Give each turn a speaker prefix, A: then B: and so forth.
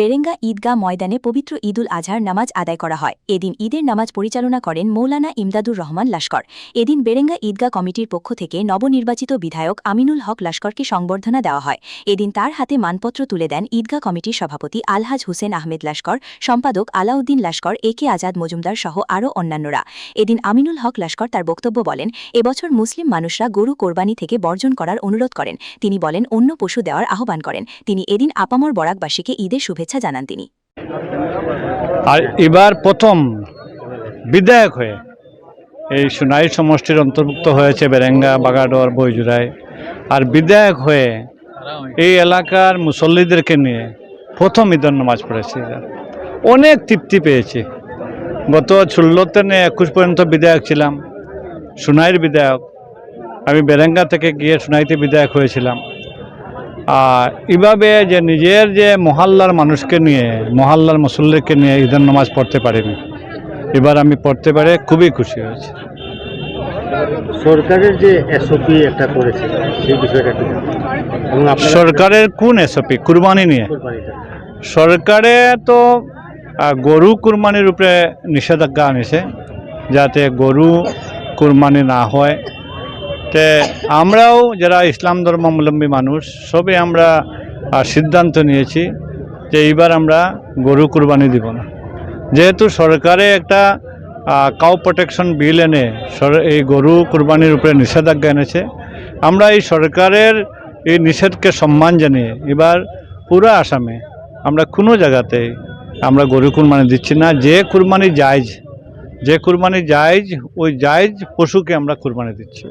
A: বেরেঙ্গা ঈদগাহ ময়দানে পবিত্র ঈদুল আজহার নামাজ আদায় করা হয়। এদিন ঈদের নামাজ পরিচালনা করেন মৌলানা ইমদাদুর রহমান লস্কর। এদিন বেরেঙ্গা ঈদগাহ কমিটির পক্ষ থেকে নবনির্বাচিত বিধায়ক আমিনুল হক লস্করকে সংবর্ধনা দেওয়া হয়। এদিন তার হাতে মানপত্র তুলে দেন ঈদগাহ কমিটির সভাপতি আলহাজ হুসেন আহমেদ লস্কর, সম্পাদক আলাউদ্দিন লস্কর, একে আজাদ মজুমদার সহ আরও অন্যান্যরা। এদিন আমিনুল হক লস্কর তার বক্তব্য বলেন, এবছর মুসলিম মানুষরা গরু কোরবানি থেকে বর্জন করার অনুরোধ করেন। তিনি বলেন, অন্য পশু দেওয়ার আহ্বান করেন। তিনি এদিন আপামর বরাকবাসীকে ঈদের শুভেচ্ছা জানান তিনি।
B: আর এবার প্রথম বিধায়ক হয়ে এই সোনাই সমষ্টির অন্তর্ভুক্ত হয়েছে বেরেঙ্গা, বাগাডোর, বইজুরায়। আর বিধায়ক হয়ে এই এলাকার মুসল্লিদেরকে নিয়ে প্রথম ঈদের নামাজ পড়েছি। অনেক তৃপ্তি পেয়েছি। গত 16 থেকে 21 পর্যন্ত বিধায়ক ছিলাম, সোনাইয়ের বিধায়ক। আমি বেরেঙ্গা থেকে গিয়ে সোনাইতে বিধায়ক হয়েছিলাম। আর এভাবে যে নিজের যে মহল্লার মানুষকে নিয়ে, মহল্লার মুসল্লিকে নিয়ে ঈদের নামাজ পড়তে পারিনি। এবার আমি পড়তে পারে খুবই খুশি হয়েছি।
C: সরকারের যে এসওপি একটা করেছে সেই বিষয়টা কি?
B: সরকারের কোন এসওপি? কুরবানি নিয়ে সরকারে তো গরু কুরবানির উপরে নিষেধাজ্ঞা আনিছে, যাতে গরু কুরবানি না হয়। তে আমরাও যারা ইসলাম ধর্মাবলম্বী মানুষ সবে আমরা সিদ্ধান্ত নিয়েছি যে এইবার আমরা গরু কুরবানি দিব না। যেহেতু সরকারে একটা কাউ প্রোটেকশন বিল এনে এই গরু কুরবানির উপরে নিষেধাজ্ঞা এনেছে, আমরা এই সরকারের এই নিষেধকে সম্মান জানিয়ে এবার পুরো আসামে আমরা কোনো জায়গাতেই আমরা গরু কুরবানি দিচ্ছি না। যে কুরবানি জায়েজ ওই জায়েজ পশুকে আমরা কুরবানি দিচ্ছি।